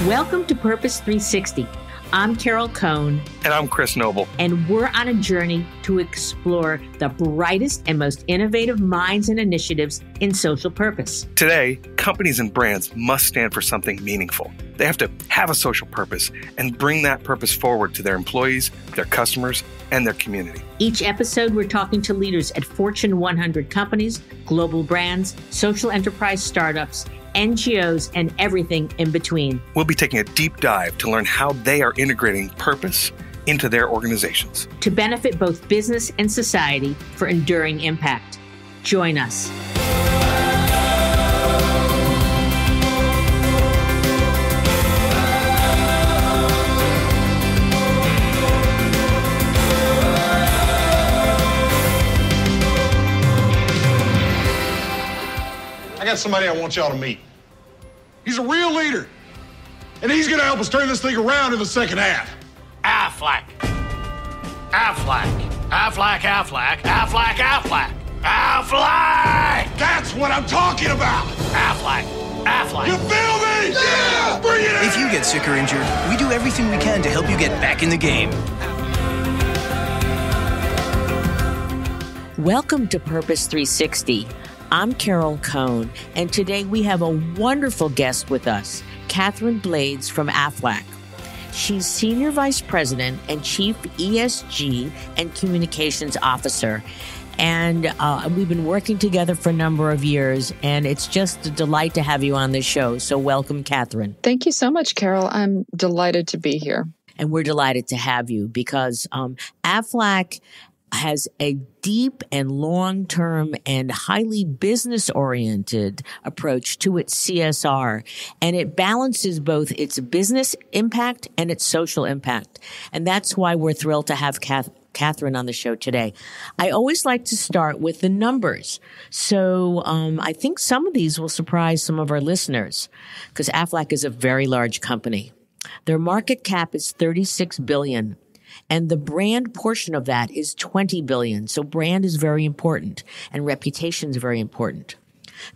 Welcome to Purpose 360. I'm Carol Cohn. And I'm Chris Noble. And we're on a journey to explore the brightest and most innovative minds and initiatives in social purpose. Today, companies and brands must stand for something meaningful. They have to have a social purpose and bring that purpose forward to their employees, their customers, and their community. Each episode, we're talking to leaders at Fortune 100 companies, global brands, social enterprise startups, NGOs, and everything in between. We'll be taking a deep dive to learn how they are integrating purpose into their organizations to benefit both business and society for enduring impact. Join us. I got somebody I want y'all to meet. He's a real leader, and he's going to help us turn this thing around in the second half. Aflac. Aflac. Aflac, Aflac, Aflac, Aflac. Aflac! That's what I'm talking about! Aflac. Aflac. You feel me? Yeah! Bring it in! If you get sick or injured, we do everything we can to help you get back in the game. Welcome to Purpose 360. I'm Carol Cohn, and today we have a wonderful guest with us, Hernandez-Blades from Aflac. She's Senior Vice President and Chief ESG and Communications Officer, and we've been working together for a number of years, and it's just a delight to have you on the show. So welcome, Catherine. Thank you so much, Carol. I'm delighted to be here. And we're delighted to have you because Aflac has a deep and long-term and highly business-oriented approach to its CSR, and it balances both its business impact and its social impact. And that's why we're thrilled to have Catherine on the show today. I always like to start with the numbers. So I think some of these will surprise some of our listeners because Aflac is a very large company. Their market cap is $36 billion. And the brand portion of that is $20 billion. So brand is very important and reputation is very important.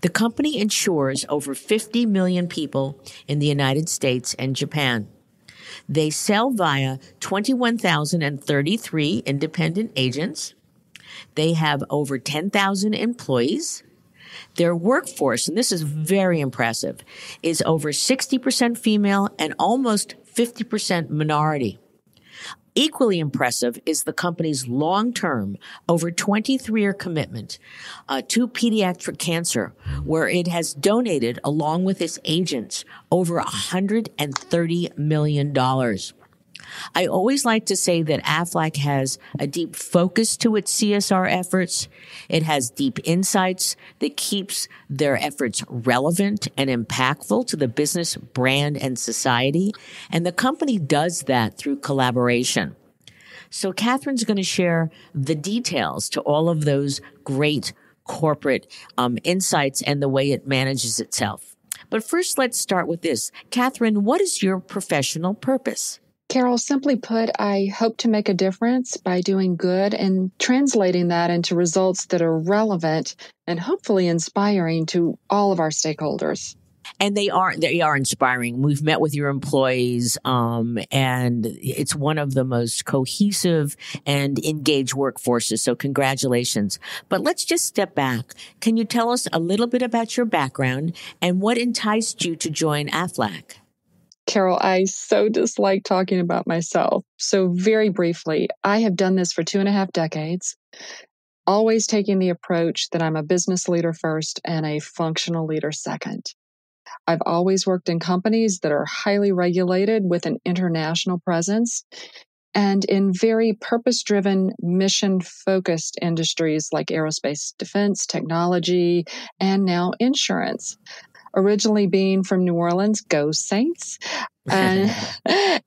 The company insures over 50 million people in the United States and Japan. They sell via 21,033 independent agents. They have over 10,000 employees. Their workforce, and this is very impressive, is over 60% female and almost 50% minority. Equally impressive is the company's long-term, over 23-year commitment to pediatric cancer, where it has donated, along with its agents, over $130 million. I always like to say that Aflac has a deep focus to its CSR efforts. It has deep insights that keeps their efforts relevant and impactful to the business, brand, and society. And the company does that through collaboration. So Catherine's going to share the details to all of those great corporate insights and the way it manages itself. But first, let's start with this. Catherine, what is your professional purpose? Carol, simply put, I hope to make a difference by doing good and translating that into results that are relevant and hopefully inspiring to all of our stakeholders. And they are inspiring. We've met with your employees, and it's one of the most cohesive and engaged workforces. So congratulations. But let's just step back. Can you tell us a little bit about your background and what enticed you to join Aflac? Carol, I so dislike talking about myself. So very briefly, I have done this for 2.5 decades, always taking the approach that I'm a business leader first and a functional leader second. I've always worked in companies that are highly regulated with an international presence and in very purpose-driven, mission-focused industries like aerospace, defense, technology, and now insurance. Originally being from New Orleans, go Saints. And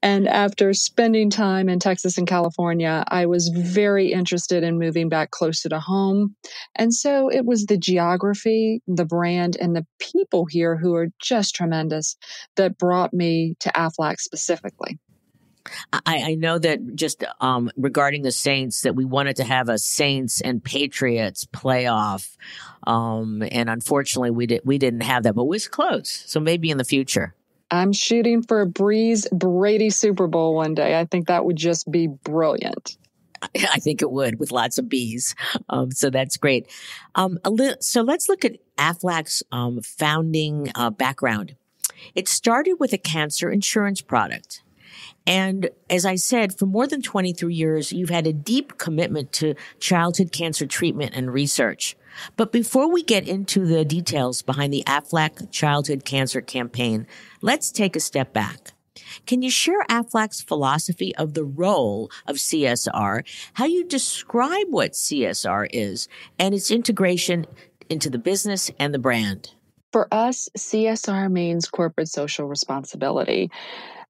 after spending time in Texas and California, I was very interested in moving back closer to home. And so it was the geography, the brand, and the people here who are just tremendous that brought me to Aflac specifically. I know that just regarding the Saints, that we wanted to have a Saints and Patriots playoff, and unfortunately we didn't have that, but it was close. So maybe in the future. I'm shooting for a Breeze Brady Super Bowl one day. I think that would just be brilliant. I think it would, with lots of bees. So that's great. So let's look at Aflac's founding background. It started with a cancer insurance product. And as I said, for more than 23 years, you've had a deep commitment to childhood cancer treatment and research. But before we get into the details behind the Aflac Childhood Cancer Campaign, let's take a step back. Can you share Aflac's philosophy of the role of CSR, how you describe what CSR is, and its integration into the business and the brand? For us, CSR means corporate social responsibility.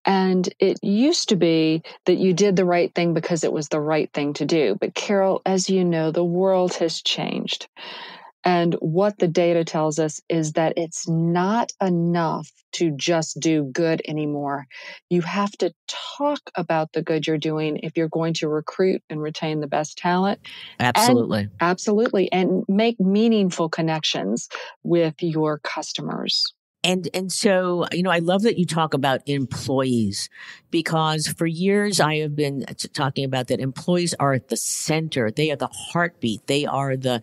And it used to be that you did the right thing because it was the right thing to do. But Carol, as you know, the world has changed. And what the data tells us is that it's not enough to just do good anymore. You have to talk about the good you're doing if you're going to recruit and retain the best talent. Absolutely. Absolutely. And make meaningful connections with your customers. And so, I love that you talk about employees, because for years I have been talking about that employees are at the center. They are the heartbeat. They are the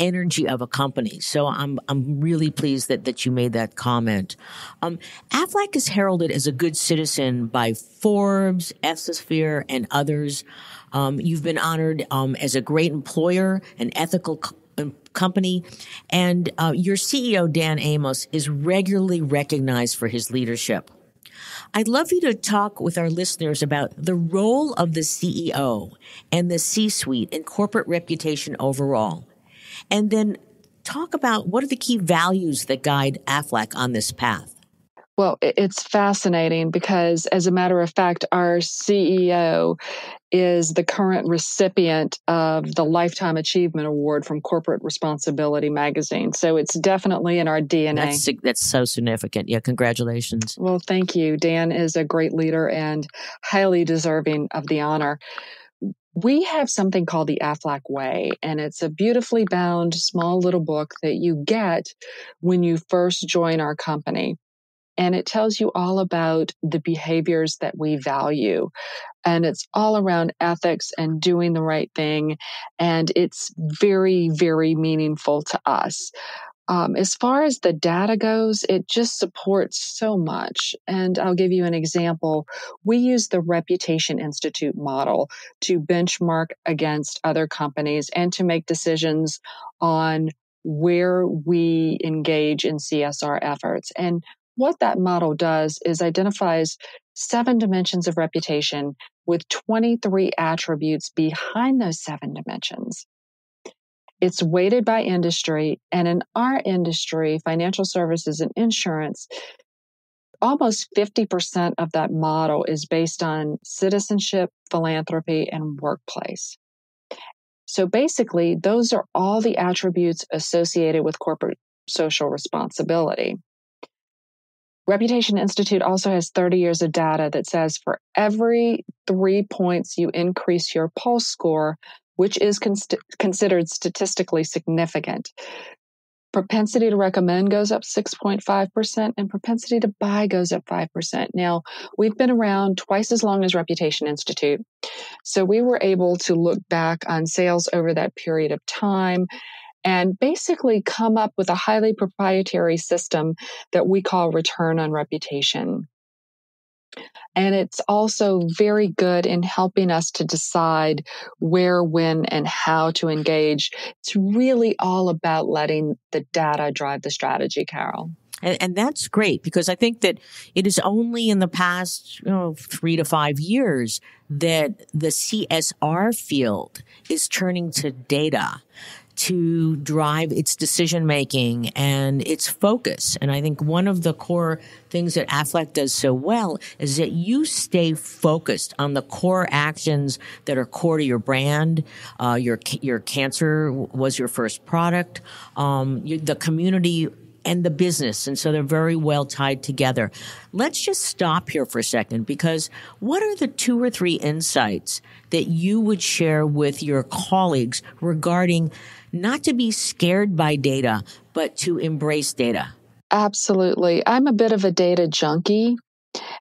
energy of a company. So I'm really pleased that you made that comment. Aflac is heralded as a good citizen by Forbes, Ethisphere, and others. You've been honored as a great employer, an ethical company, and your CEO, Dan Amos, is regularly recognized for his leadership. I'd love you to talk with our listeners about the role of the CEO and the C-suite in corporate reputation overall, and then talk about what are the key values that guide Aflac on this path. Well, it's fascinating because, as a matter of fact, our CEO is the current recipient of the Lifetime Achievement Award from Corporate Responsibility magazine. So it's definitely in our DNA. That's so significant. Yeah, congratulations. Well, thank you. Dan is a great leader and highly deserving of the honor. We have something called the Aflac Way, and it's a beautifully bound small little book that you get when you first join our company. And it tells you all about the behaviors that we value. And it's all around ethics and doing the right thing. And it's very, very meaningful to us. As far as the data goes, it just supports so much. And I'll give you an example. We use the Reputation Institute model to benchmark against other companies and to make decisions on where we engage in CSR efforts. And what that model does is identifies 7 dimensions of reputation with 23 attributes behind those 7 dimensions. It's weighted by industry, and in our industry, financial services and insurance, almost 50% of that model is based on citizenship, philanthropy, and workplace. So basically, those are all the attributes associated with corporate social responsibility. Reputation Institute also has 30 years of data that says for every 3 points you increase your pulse score, which is considered statistically significant, propensity to recommend goes up 6.5%, and propensity to buy goes up 5%. Now, we've been around twice as long as Reputation Institute, so we were able to look back on sales over that period of time and basically come up with a highly proprietary system that we call return on reputation. And it's also very good in helping us to decide where, when, and how to engage. It's really all about letting the data drive the strategy, Carol. And that's great, because I think that it is only in the past 3 to 5 years that the CSR field is turning to data to drive its decision-making and its focus. And I think one of the core things that Aflac does so well is that you stay focused on the core actions that are core to your brand. Your cancer was your first product. The community and the business. And so they're very well tied together. Let's just stop here for a second, because what are the 2 or 3 insights that you would share with your colleagues regarding not to be scared by data, but to embrace data? Absolutely. I'm a bit of a data junkie,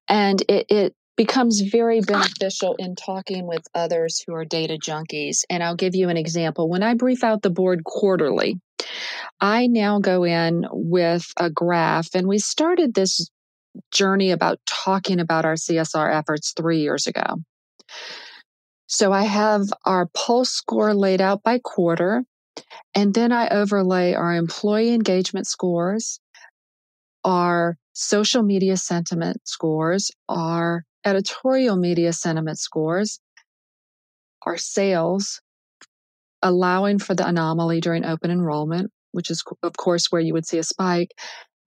and it becomes very beneficial in talking with others who are data junkies. And I'll give you an example. When I brief out the board quarterly, I now go in with a graph, and we started this journey about talking about our CSR efforts 3 years ago. So I have our pulse score laid out by quarter, and then I overlay our employee engagement scores, our social media sentiment scores, our editorial media sentiment scores, our sales, allowing for the anomaly during open enrollment, which is, of course, where you would see a spike,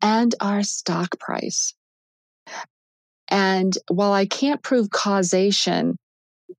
and our stock price. And while I can't prove causation,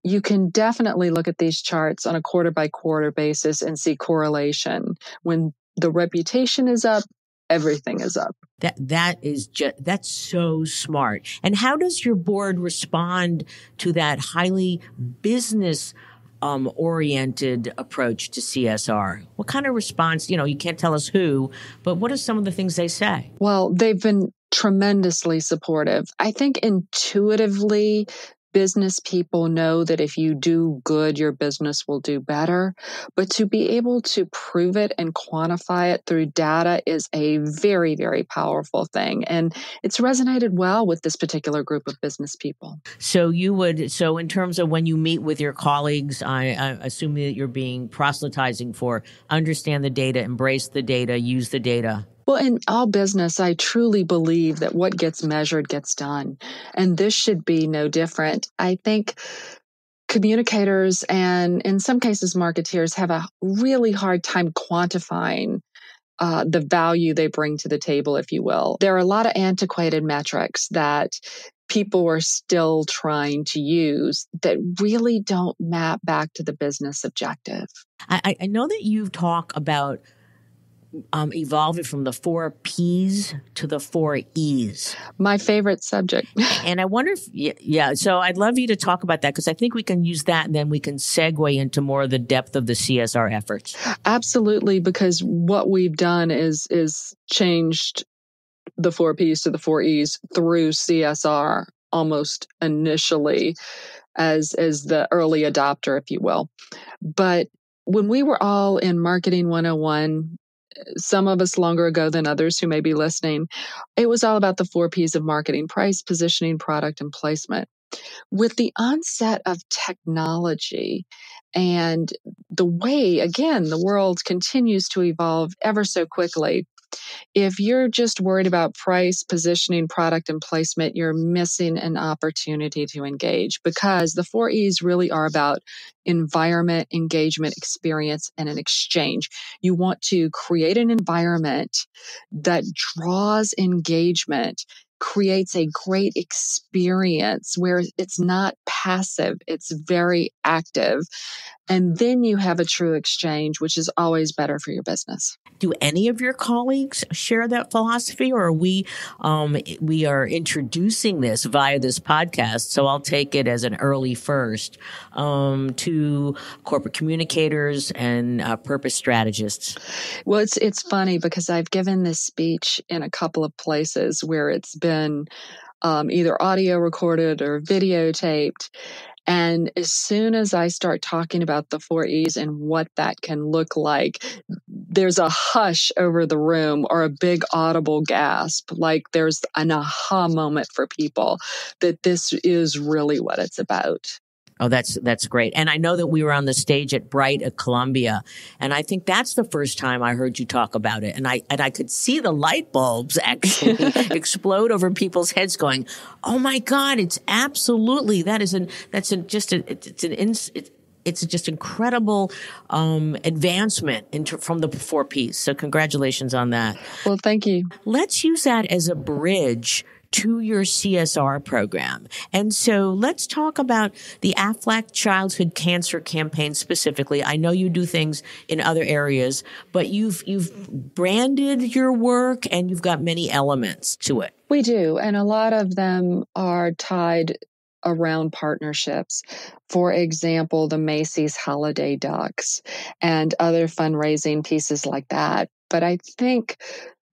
you can definitely look at these charts on a quarter by quarter basis and see correlation. When the reputation is up, everything is up. That's so smart. And how does your board respond to that highly business oriented approach to CSR? What kind of response, you can't tell us who, but what are some of the things they say? Well, they've been tremendously supportive. I think intuitively, business people know that if you do good, your business will do better. But to be able to prove it and quantify it through data is a very, very powerful thing. And it's resonated well with this particular group of business people. So in terms of when you meet with your colleagues, I assume that you're being proselytizing for understand the data, embrace the data, use the data. Well, in all business, I truly believe that what gets measured gets done. And this should be no different. I think communicators and in some cases marketeers have a really hard time quantifying the value they bring to the table, if you will. There are a lot of antiquated metrics that people are still trying to use that really don't map back to the business objective. I know that you talk about evolving from the 4 Ps to the 4 Es. My favorite subject. And I wonder if, so I'd love you to talk about that because I think we can use that and then we can segue into more of the depth of the CSR efforts. Absolutely, because what we've done is changed the 4 Ps to the 4 Es through CSR almost initially as the early adopter, if you will. But when we were all in Marketing 101, some of us longer ago than others who may be listening, it was all about the 4 Ps of marketing: price, positioning, product, and placement. With the onset of technology and the way, again, the world continues to evolve ever so quickly, if you're just worried about price, positioning, product, and placement, you're missing an opportunity to engage, because the 4 Es really are about environment, engagement, experience, and an exchange. You want to create an environment that draws engagement, creates a great experience where it's not passive, it's very active. And then you have a true exchange, which is always better for your business. Do any of your colleagues share that philosophy, or are we are introducing this via this podcast? So I'll take it as an early first to corporate communicators and purpose strategists. Well, it's funny because I've given this speech in a couple of places where it's been either audio recorded or videotaped. And as soon as I start talking about the 4 Es and what that can look like, there's a hush over the room or a big audible gasp, like there's an aha moment for people that this is really what it's about. Oh, that's great. And I know that we were on the stage at Bright at Columbia, and I think that's the first time I heard you talk about it. And I could see the light bulbs actually explode over people's heads going, "Oh my God, it's absolutely, it's just incredible advancement from the 4 Ps. So congratulations on that. Well, thank you. Let's use that as a bridge to your CSR program. And so let's talk about the Aflac Childhood Cancer Campaign specifically. I know you do things in other areas, but you've branded your work and you've got many elements to it. We do. And a lot of them are tied around partnerships. For example, the Macy's Holiday Ducks and other fundraising pieces like that. But I think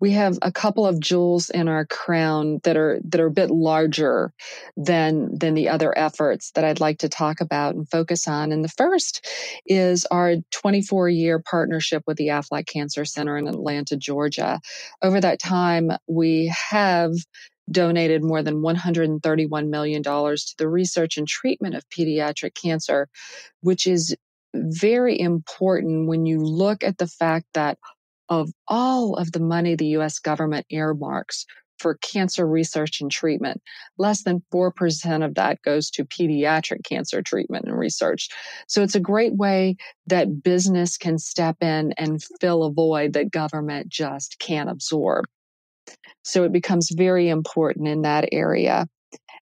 we have a couple of jewels in our crown that are a bit larger than the other efforts that I'd like to talk about and focus on. And the first is our 24-year partnership with the Aflac Cancer Center in Atlanta, Georgia. Over that time, we have donated more than $131 million to the research and treatment of pediatric cancer, which is very important when you look at the fact that of all of the money the U.S. government earmarks for cancer research and treatment, less than 4% of that goes to pediatric cancer treatment and research. So it's a great way that business can step in and fill a void that government just can't absorb. So it becomes very important in that area.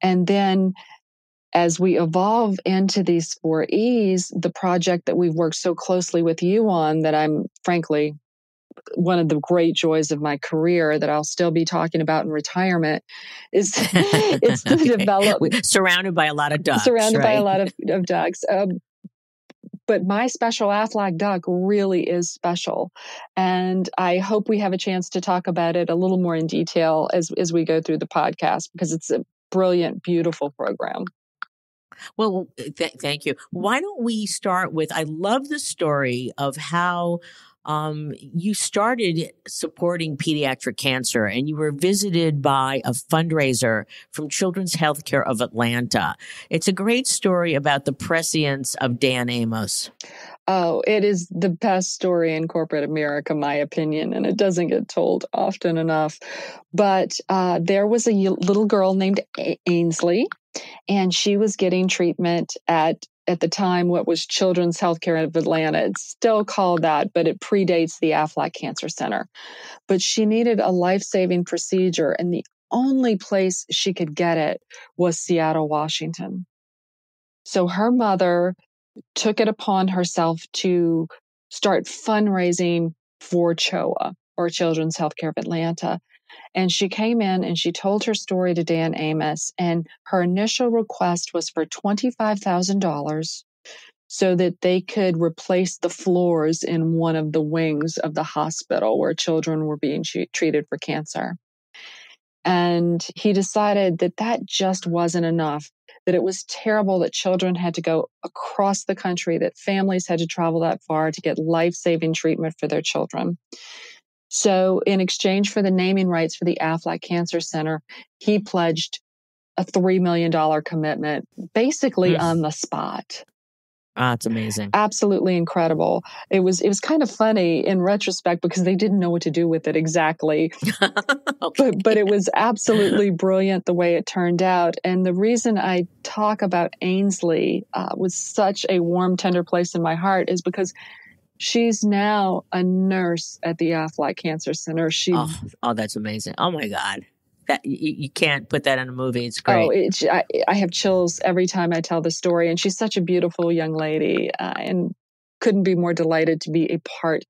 And then as we evolve into these 4 E's, the project that we've worked so closely with you on that I'm frankly one of the great joys of my career that I'll still be talking about in retirement is it's to develop surrounded by a lot of ducks. Surrounded by a lot of ducks. But My Special Aflac Duck really is special. And I hope we have a chance to talk about it a little more in detail as we go through the podcast, because it's a brilliant, beautiful program. Well, thank you. Why don't we start with, I love the story of how you started supporting pediatric cancer, and you were visited by a fundraiser from Children's Healthcare of Atlanta. It's a great story about the prescience of Dan Amos. Oh, it is the best story in corporate America, my opinion, and it doesn't get told often enough. But there was a little girl named Ainsley, and she was getting treatment at the time what was Children's Healthcare of Atlanta. It's still called that, but it predates the Aflac Cancer Center. But she needed a life-saving procedure, and the only place she could get it was Seattle, Washington. So her mother took it upon herself to start fundraising for CHOA, or Children's Healthcare of Atlanta. And she came in and she told her story to Dan Amos, and her initial request was for $25,000 so that they could replace the floors in one of the wings of the hospital where children were being treated for cancer. And he decided that that just wasn't enough, that it was terrible that children had to go across the country, that families had to travel that far to get life-saving treatment for their children. So in exchange for the naming rights for the Aflac Cancer Center, he pledged a $3 million commitment, basically on the spot. That's amazing. Absolutely incredible. It was kind of funny in retrospect because they didn't know what to do with it exactly. Okay. But it was absolutely brilliant the way it turned out. And the reason I talk about Ainsley with such a warm, tender place in my heart is because she's now a nurse at the Aflac Cancer Center. Oh, that's amazing. Oh, my God. That you can't put that in a movie. It's great. Oh, I have chills every time I tell the story. And she's such a beautiful young lady and couldn't be more delighted to be a part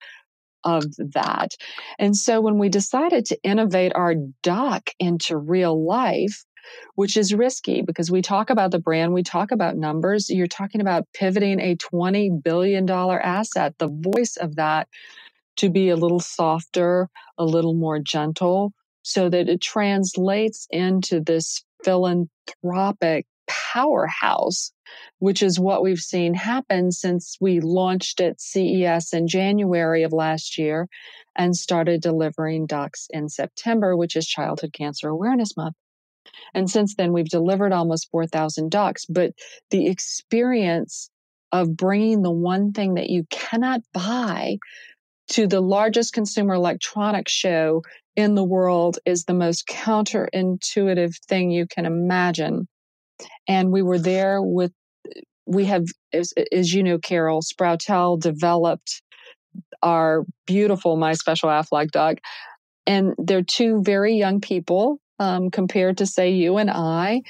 of that. And so when we decided to innovate our duck into real life, which is risky because we talk about the brand, we talk about numbers, you're talking about pivoting a $20 billion asset, the voice of that, to be a little softer, a little more gentle, so that it translates into this philanthropic powerhouse, which is what we've seen happen since we launched at CES in January of last year and started delivering ducks in September, which is Childhood Cancer Awareness Month. And since then, we've delivered almost 4,000 ducks. But the experience of bringing the one thing that you cannot buy to the largest consumer electronics show in the world is the most counterintuitive thing you can imagine. And we were there we have, as you know, Carol, Sproutel developed our beautiful My Special Aflac Duck. And they're two very young people compared to, say, you and I.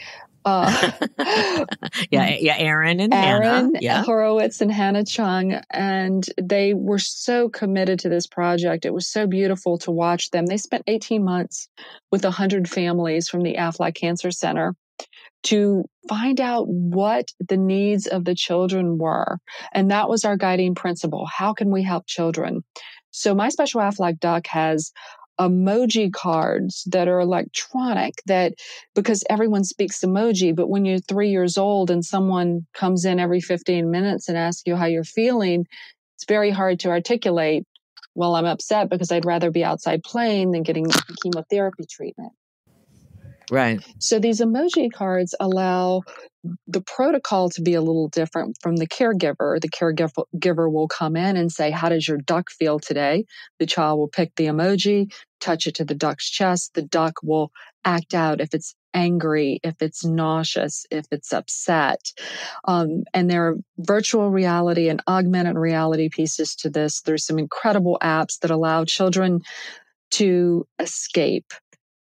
Aaron and Hannah. Yeah. Horowitz and Hannah Chung. And they were so committed to this project. It was so beautiful to watch them. They spent 18 months with 100 families from the Aflac Cancer Center to find out what the needs of the children were. And that was our guiding principle. How can we help children? So My Special Aflac Duck has emoji cards that are electronic, that because everyone speaks emoji, but when you're 3 years old and someone comes in every 15 minutes and asks you how you're feeling, it's very hard to articulate, well, I'm upset because I'd rather be outside playing than getting chemotherapy treatment. Right. So these emoji cards allow the protocol to be a little different from the caregiver. The caregiver will come in and say, how does your duck feel today? The child will pick the emoji, touch it to the duck's chest. The duck will act out if it's angry, if it's nauseous, if it's upset. And there are virtual reality and augmented reality pieces to this. There's some incredible apps that allow children to escape.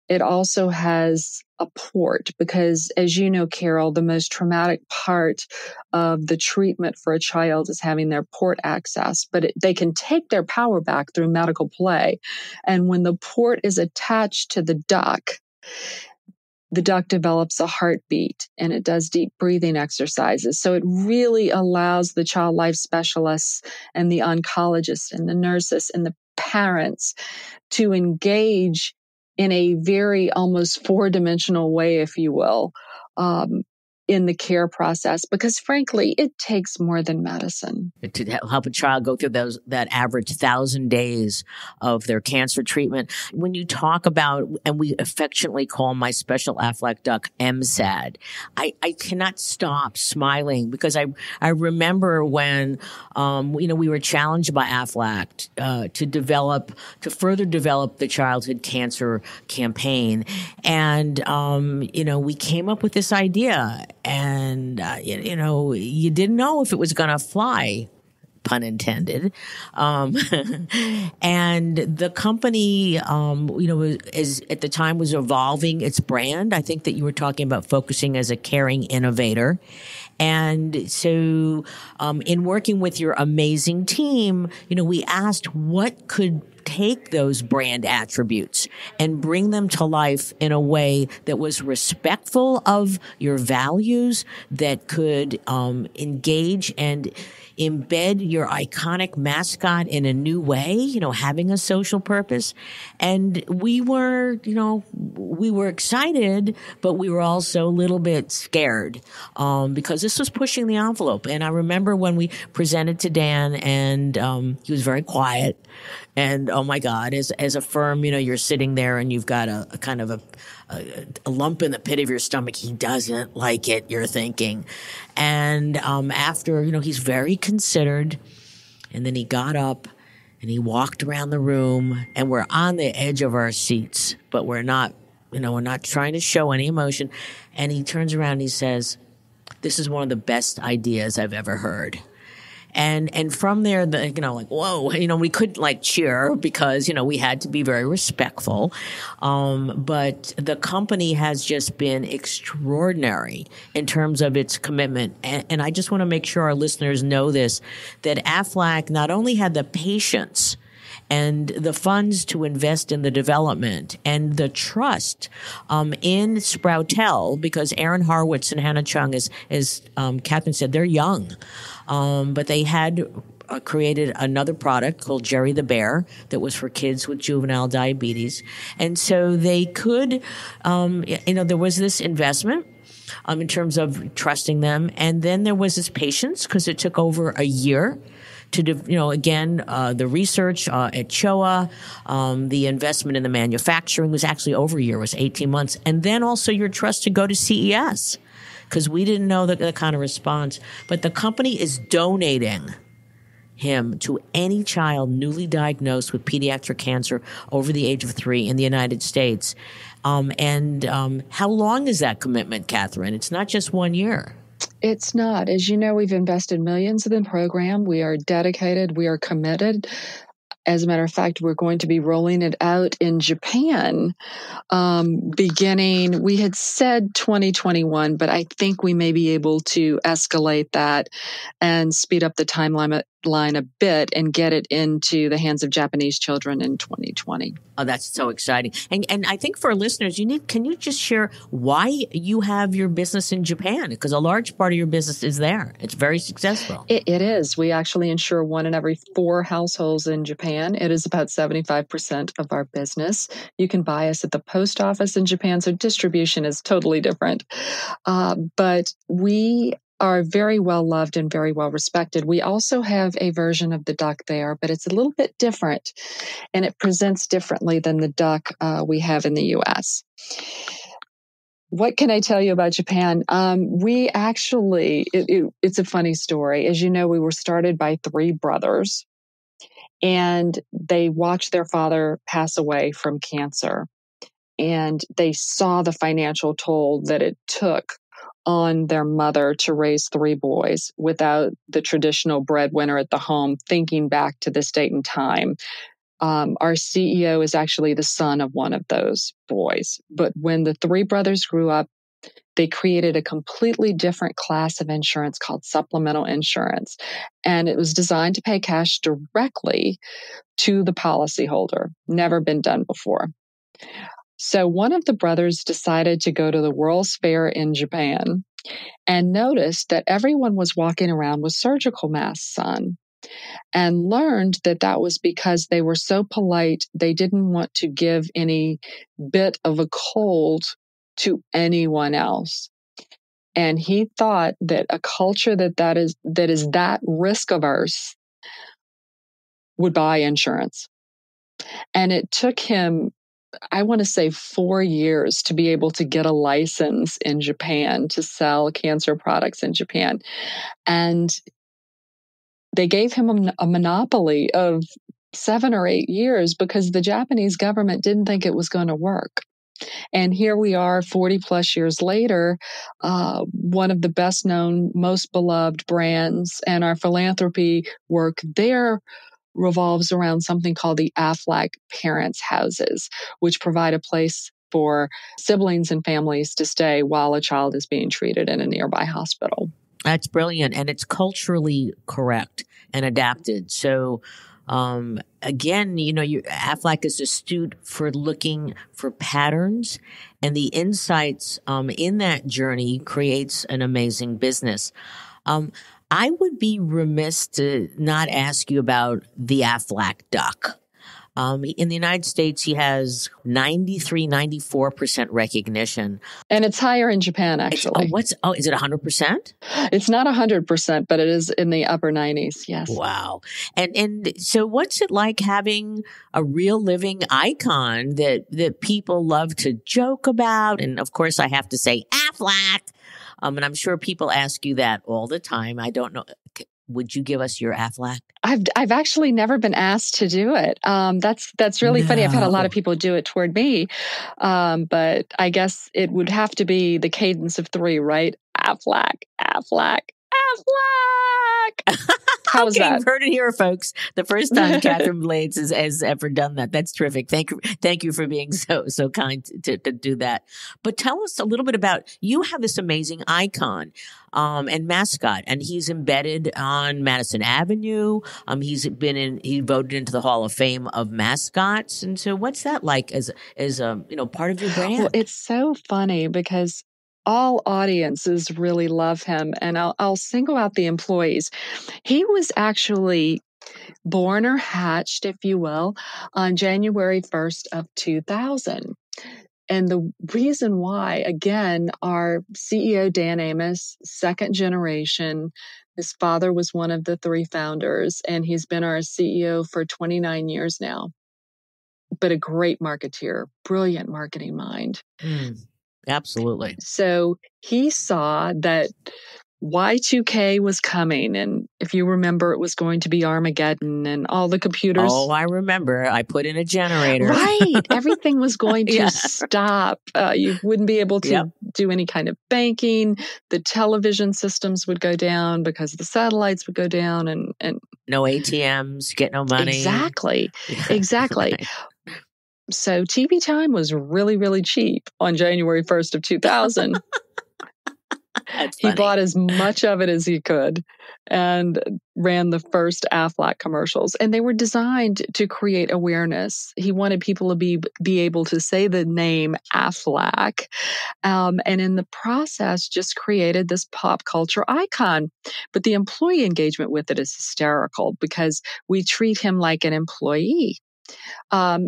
It also has a port because, as you know, Carol, the most traumatic part of the treatment for a child is having their port access, but they can take their power back through medical play. And when the port is attached to the duck develops a heartbeat and it does deep breathing exercises. So it really allows the child life specialists and the oncologists and the nurses and the parents to engage in a very almost four-dimensional way, if you will, in the care process, because frankly, it takes more than medicine. To help a child go through that average 1,000 days of their cancer treatment. When you talk about, and we affectionately call My Special Aflac Duck MSAD, I cannot stop smiling because I remember when, we were challenged by Aflac to further develop the childhood cancer campaign. And, we came up with this idea. And, you didn't know if it was going to fly, pun intended. And the company, at the time was evolving its brand. I think that you were talking about focusing as a caring innovator. And so, in working with your amazing team, we asked what could take those brand attributes and bring them to life in a way that was respectful of your values, that could engage and embed your iconic mascot in a new way, having a social purpose. And we were excited, but we were also a little bit scared, because this was pushing the envelope. And I remember when we presented to Dan, and he was very quiet. And oh my God, as a firm, you're sitting there and you've got a kind of a lump in the pit of your stomach. He doesn't like it, you're thinking. And after, he's very considered. And then he got up and he walked around the room, and we're on the edge of our seats, but we're not trying to show any emotion. And he turns around and he says, "This is one of the best ideas I've ever heard." And from there, whoa, we couldn't cheer because, we had to be very respectful. But the company has just been extraordinary in terms of its commitment. And I just want to make sure our listeners know this, that Aflac not only had the patience and the funds to invest in the development and the trust in Sproutel, because Aaron Harwitz and Hannah Chung, as Catherine said, they're young. But they had created another product called Jerry the Bear that was for kids with juvenile diabetes. And so they could, there was this investment in terms of trusting them. And then there was this patience because it took over a year to, the research at CHOA, the investment in the manufacturing was actually over a year, was 18 months. And then also your trust to go to CES, because we didn't know the kind of response. But the company is donating him to any child newly diagnosed with pediatric cancer over the age of 3 in the United States. How long is that commitment, Catherine? It's not just 1 year. It's not. As you know, we've invested millions in the program. We are dedicated. We are committed. As a matter of fact, we're going to be rolling it out in Japan beginning, we had said 2021, but I think we may be able to escalate that and speed up the timeline a bit and get it into the hands of Japanese children in 2020. Oh, that's so exciting. And I think for our listeners, can you just share why you have your business in Japan? Because a large part of your business is there. It's very successful. It is. We actually insure 1 in every 4 households in Japan Japan. It is about 75% of our business. You can buy us at the post office in Japan, so distribution is totally different. But we are very well loved and very well respected. We also have a version of the duck there, but it's a little bit different, and it presents differently than the duck we have in the U.S. What can I tell you about Japan? We actually, it's a funny story. As you know, we were started by three brothers, and they watched their father pass away from cancer. And they saw the financial toll that it took on their mother to raise three boys without the traditional breadwinner at the home, thinking back to this date and time. Our CEO is actually the son of one of those boys. But when the three brothers grew up, they created a completely different class of insurance called supplemental insurance. And it was designed to pay cash directly to the policyholder. Never been done before. So one of the brothers decided to go to the World's Fair in Japan and noticed that everyone was walking around with surgical masks on, and learned that that was because they were so polite, they didn't want to give any bit of a cold to anyone else. And he thought that a culture that is that risk averse would buy insurance. And it took him, I want to say, 4 years to be able to get a license in Japan to sell cancer products in Japan. And they gave him a monopoly of 7 or 8 years because the Japanese government didn't think it was going to work. And here we are 40 plus years later, one of the best known, most beloved brands, and our philanthropy work there revolves around something called the Aflac Parents Houses, which provide a place for siblings and families to stay while a child is being treated in a nearby hospital. That's brilliant. And it's culturally correct and adapted. So, again, Aflac is astute for looking for patterns, and the insights in that journey creates an amazing business. I would be remiss to not ask you about the Aflac Duck. In the United States, he has 94% recognition. And it's higher in Japan, actually. Is it 100%? It's not 100%, but it is in the upper 90s, yes. Wow. And so what's it like having a real living icon that people love to joke about? And of course, I have to say Aflac. And I'm sure people ask you that all the time. I don't know. Would you give us your Aflac? I've actually never been asked to do it. That's really funny. I've had a lot of people do it toward me, but I guess it would have to be the cadence of 3, right? Aflac, Aflac, Aflac. How was that? You've heard it here, folks. The first time Catherine Blades has ever done that. That's terrific. Thank you for being so kind to do that. But tell us a little bit about, you have this amazing icon and mascot, and he's embedded on Madison Avenue. He voted into the Hall of Fame of mascots. And so what's that like as part of your brand? Well, it's so funny because all audiences really love him, and I'll single out the employees. He was actually born or hatched, if you will, on January 1st of 2000. And the reason why, again, our CEO, Dan Amos, second generation, his father was one of the 3 founders, and he's been our CEO for 29 years now. But a great marketeer, brilliant marketing mind. Absolutely. So he saw that Y2K was coming. And if you remember, it was going to be Armageddon and all the computers. Oh, I remember. I put in a generator. Right. Everything was going to stop. You wouldn't be able to do any kind of banking. The television systems would go down because the satellites would go down and no ATMs, get no money. Exactly. Right. So TV time was really, really cheap on January 1st of 2000. He bought as much of it as he could. and ran the first Aflac commercials. And they were designed to create awareness. He wanted people to be able to say the name Aflac. And in the process, just created this pop culture icon. But the employee engagement with it is hysterical because we treat him like an employee.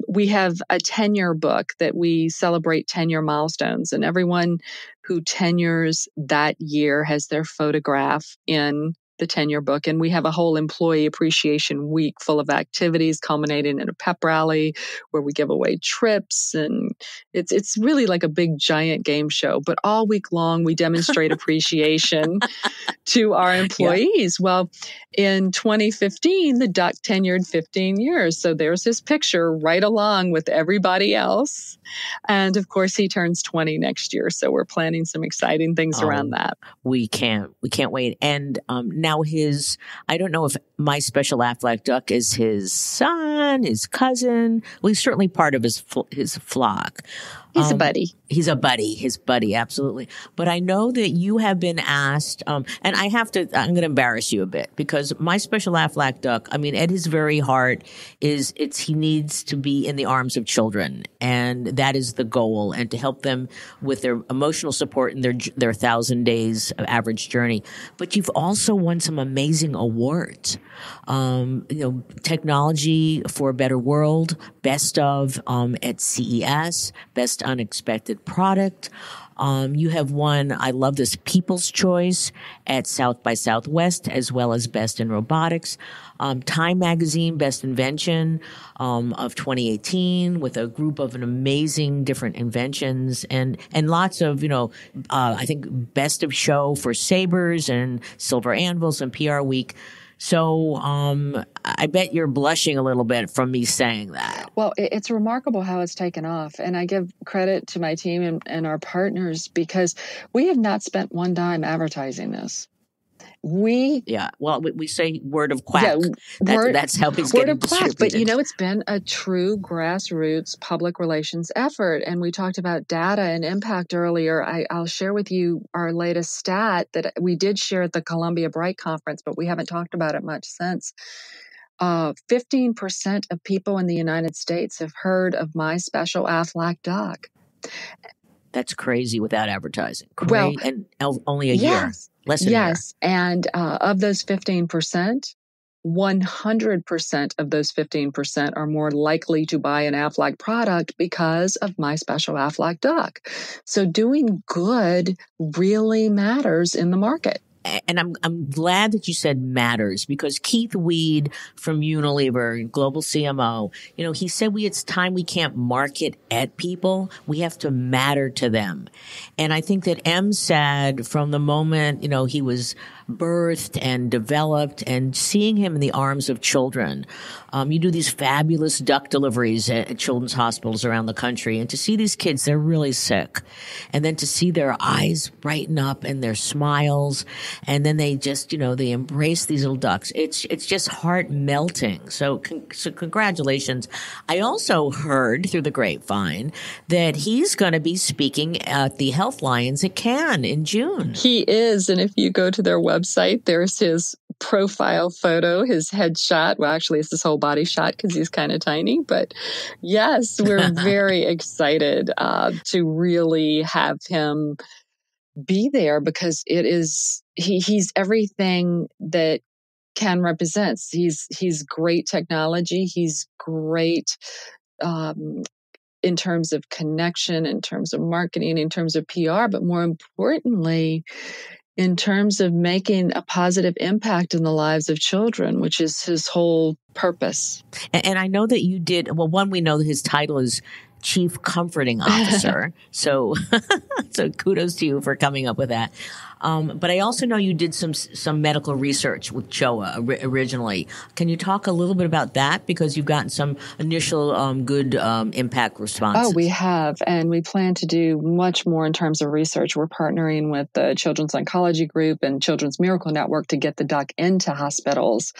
We have a tenure book that we celebrate tenure milestones, and everyone who tenures that year has their photograph in the tenure book. And we have a whole employee appreciation week full of activities culminating in a pep rally where we give away trips. And it's really like a big giant game show. But all week long, we demonstrate appreciation to our employees. Yeah. Well, in 2015, the duck tenured 15 years. So there's his picture right along with everybody else. And of course, he turns 20 next year. So we're planning some exciting things around that. We can't wait. And now I don't know if My Special Aflac Duck is his son, his cousin. Well, he's certainly part of his flock. He's a buddy. He's a buddy, his buddy, absolutely. But I know that you have been asked, and I'm going to embarrass you a bit because My Special Aflac Duck, I mean, at his very heart he needs to be in the arms of children. And that is the goal, and to help them with their emotional support in their 1,000 days of average journey. But you've also won some amazing awards. Technology for a Better World, Best of at CES, Best Unexpected Product. You have won, I love this, People's Choice at South by Southwest, as well as Best in Robotics. Time Magazine, Best Invention of 2018, with a group of an amazing different inventions and lots of, I think Best of Show for Sabers and Silver Anvils and PR Week. So I bet you're blushing a little bit from me saying that. Well, it's remarkable how it's taken off. And I give credit to my team and our partners because we have not spent one dime advertising this. We say word of quack. Yeah, that's how it's getting distributed. But it's been a true grassroots public relations effort. And we talked about data and impact earlier. I'll share with you our latest stat that we did share at the Columbia Bright Conference, but we haven't talked about it much since. 15% of people in the United States have heard of My Special Aflac Duck. That's crazy without advertising. Well, and only a year. Less than a year. And of those 15%, 100% of those 15% are more likely to buy an Aflac product because of My Special Aflac Duck. So doing good really matters in the market. And I'm glad that you said matters, because Keith Weed from Unilever, global CMO, he said it's time we can't market at people. We have to matter to them. And I think that M said from the moment, he was birthed and developed, and seeing him in the arms of children. You do these fabulous duck deliveries at children's hospitals around the country, and to see these kids, they're really sick. And then to see their eyes brighten up and their smiles, and then they just, they embrace these little ducks. It's just heart melting. So congratulations. I also heard through the grapevine that he's going to be speaking at the Health Lions at Cannes in June. He is. And if you go to their website, there's his profile photo, his headshot. Well, actually, it's his whole body shot because he's kind of tiny. But yes, we're very excited to really have him be there, because he's everything that Ken represents. He's great technology. He's great in terms of connection, in terms of marketing, in terms of PR, but more importantly, in terms of making a positive impact in the lives of children, which is his whole purpose. And I know that you did, well, one, we know that his title is Chief Comforting Officer. so kudos to you for coming up with that. But I also know you did some medical research with CHOA originally. Can you talk a little bit about that? Because you've gotten some initial good impact responses. Oh, we have. And we plan to do much more in terms of research. We're partnering with the Children's Oncology Group and Children's Miracle Network to get the duck into hospitals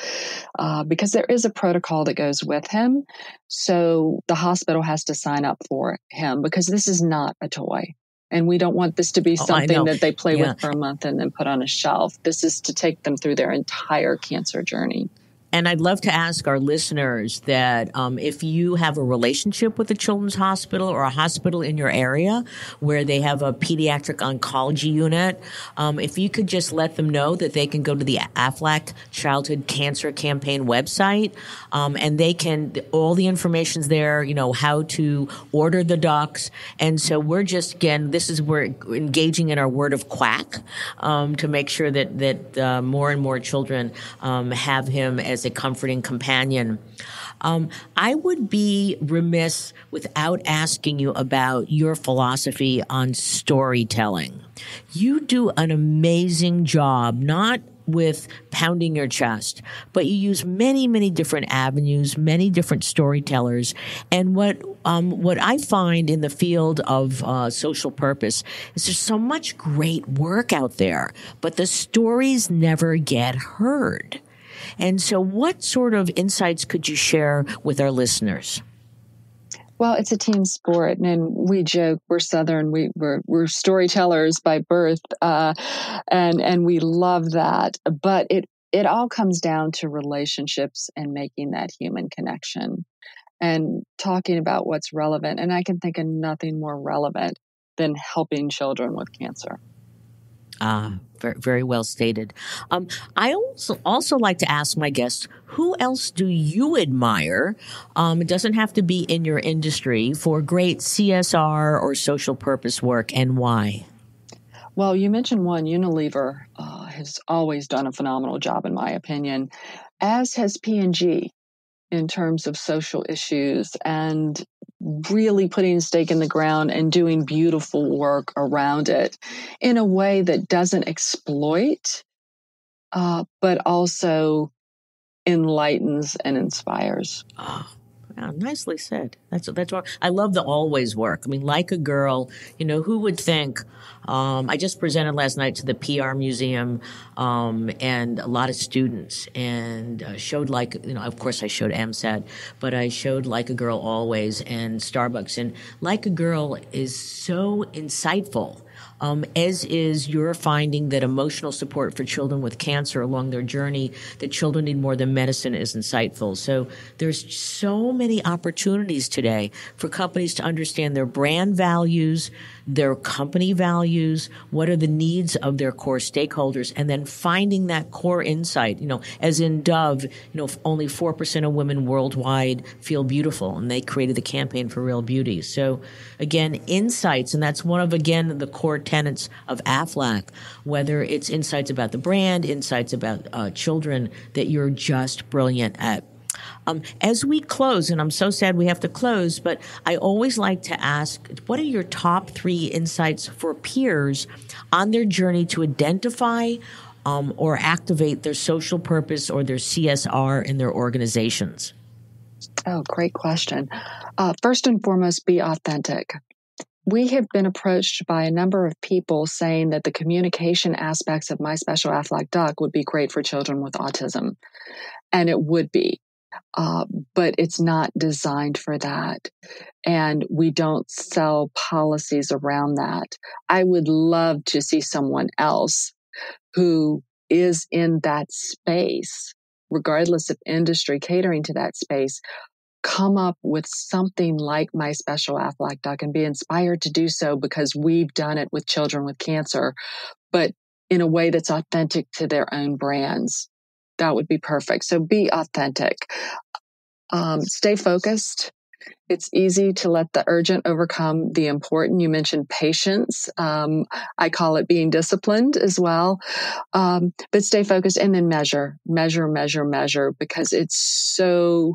because there is a protocol that goes with him. So the hospital has to sign up for him because this is not a toy. And we don't want this to be something that they play Yeah. with for a month and then put on a shelf. This is to take them through their entire cancer journey. And I'd love to ask our listeners that if you have a relationship with a children's hospital or a hospital in your area where they have a pediatric oncology unit, if you could just let them know that they can go to the Aflac Childhood Cancer Campaign website, and they can, all the information's there, how to order the ducks. And so we're just, again, we're engaging in our word of quack to make sure that more and more children have him as a comforting companion. I would be remiss without asking you about your philosophy on storytelling. You do an amazing job, not with pounding your chest, but you use many, many different avenues, many different storytellers. And what I find in the field of social purpose is there's so much great work out there, but the stories never get heard. And so what sort of insights could you share with our listeners? Well, it's a team sport, and we joke we're Southern. We're storytellers by birth, and we love that. But it all comes down to relationships and making that human connection and talking about what's relevant. And I can think of nothing more relevant than helping children with cancer. Very, very well stated. I also like to ask my guests, who else do you admire? It doesn't have to be in your industry, for great CSR or social purpose work, and why? Well, you mentioned one. Unilever has always done a phenomenal job, in my opinion, as has P&G in terms of social issues and really putting a stake in the ground and doing beautiful work around it in a way that doesn't exploit, but also enlightens and inspires. Wow, nicely said. That's what I love. The always work. I mean, like a girl. Who would think? I just presented last night to the PR museum and a lot of students, and showed of course I showed AMSAT, but I showed Like a Girl Always and Starbucks, and Like a Girl is so insightful. As is your finding that emotional support for children with cancer along their journey that children need more than medicine is insightful. So there's so many opportunities today for companies to understand their brand values, their company values, what are the needs of their core stakeholders, and then finding that core insight. As in Dove, only 4% of women worldwide feel beautiful, and they created the campaign for Real Beauty. So again, insights, and that's one of, again, the core tenets of Aflac, whether it's insights about the brand, insights about children, that you're just brilliant at. As we close, and I'm so sad we have to close, but I always like to ask, what are your top 3 insights for peers on their journey to identify or activate their social purpose or their CSR in their organizations? Oh, great question. First and foremost, be authentic. We have been approached by a number of people saying that the communication aspects of My Special Aflac Duck would be great for children with autism. And it would be. But it's not designed for that. And we don't sell policies around that. I would love to see someone else who is in that space, regardless of industry catering to that space, come up with something like My Special Aflac Duck and be inspired to do so because we've done it with children with cancer, but in a way that's authentic to their own brands. That would be perfect. So be authentic. Stay focused. It's easy to let the urgent overcome the important. You mentioned patience. I call it being disciplined as well. But stay focused and then measure, because it's so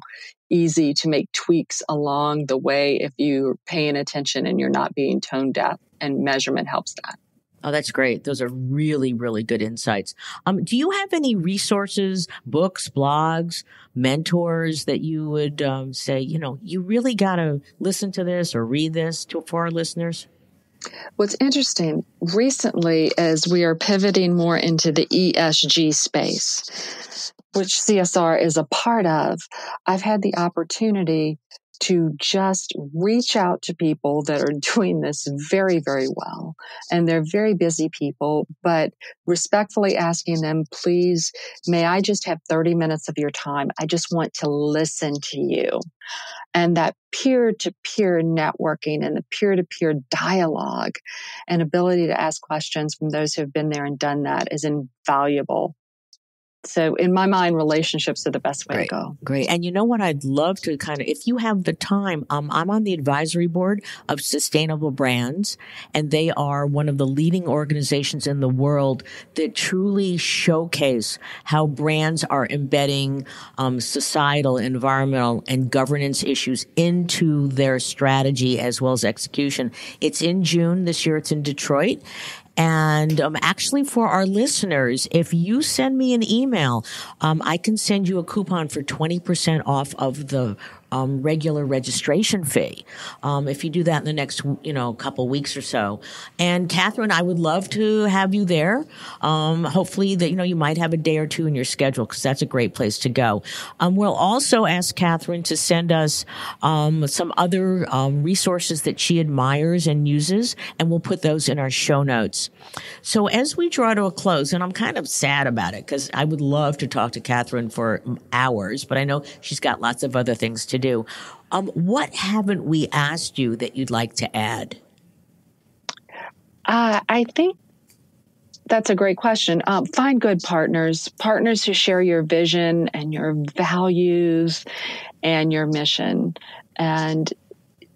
easy to make tweaks along the way if you're paying attention and you're not being tone deaf, and measurement helps that. Oh, that's great. Those are really, really good insights. Do you have any resources, books, blogs, mentors that you would say, you really got to listen to this or read this for our listeners? What's interesting recently, as we are pivoting more into the ESG space, which CSR is a part of, I've had the opportunity to just reach out to people that are doing this very, very well. And they're very busy people, but respectfully asking them, please, may I just have 30 minutes of your time? I just want to listen to you. And that peer-to-peer networking and the peer-to-peer dialogue and ability to ask questions from those who have been there and done that is invaluable. So in my mind, relationships are the best way to go. Great. And you know what? I'd love to if you have the time, I'm on the advisory board of Sustainable Brands, and they are one of the leading organizations in the world that truly showcase how brands are embedding societal, environmental, and governance issues into their strategy as well as execution. It's in June this year. It's in Detroit. And actually, for our listeners, if you send me an email, I can send you a coupon for 20% off of the regular registration fee. If you do that in the next, couple weeks or so. And Catherine, I would love to have you there. Hopefully that, you might have a day or two in your schedule, because that's a great place to go. We'll also ask Catherine to send us some other resources that she admires and uses, and we'll put those in our show notes. So as we draw to a close, and I'm kind of sad about it because I would love to talk to Catherine for hours, but I know she's got lots of other things to do. What haven't we asked you that you'd like to add? I think that's a great question. Find good partners who share your vision and your values and your mission. And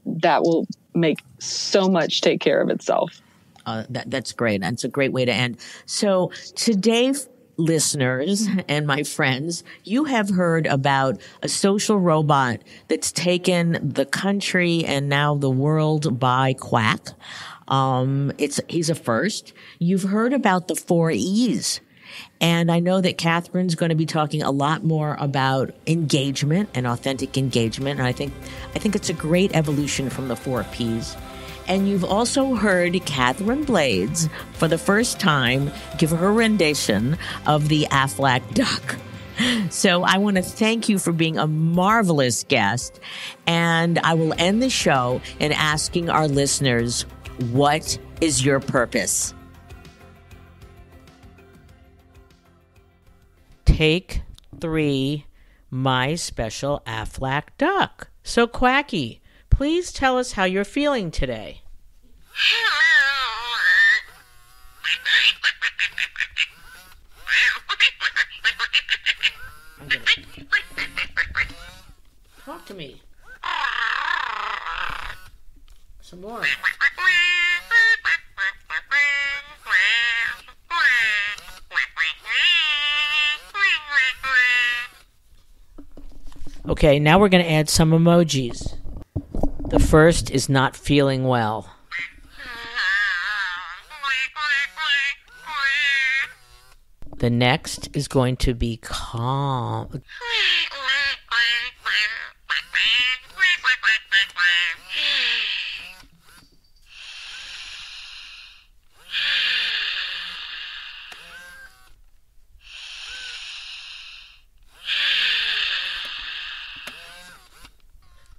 that will make so much take care of itself. That's great. That's a great way to end. So today, listeners and my friends, you have heard about a social robot that's taken the country and now the world by quack. He's a first. You've heard about the 4 E's. And I know that Catherine's going to be talking a lot more about engagement and authentic engagement. And I think it's a great evolution from the 4 P's. And you've also heard Hernandez-Blades for the first time give her rendition of the Aflac Duck. So I want to thank you for being a marvelous guest. And I will end the show in asking our listeners, what is your purpose? Take 3, My Special Aflac Duck. So Quacky, please tell us how you're feeling today. Talk to me. Some more. Okay, now we're going to add some emojis. The first is not feeling well. The next is going to be calm.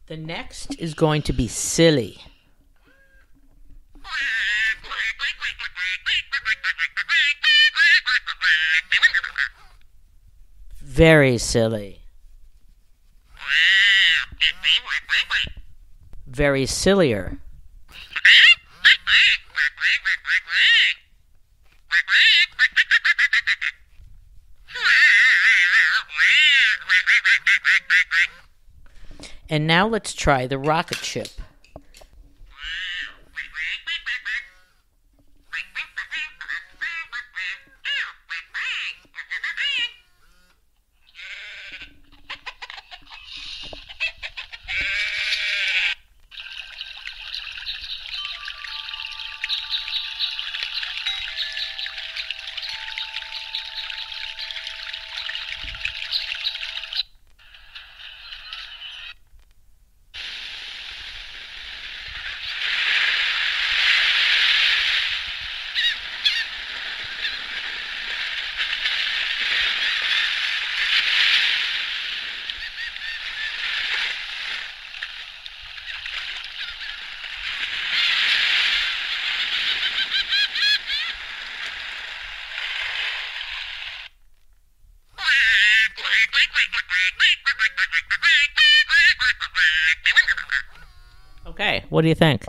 The next is going to be silly. Very silly. Very sillier. And now let's try the rocket ship. Okay, what do you think?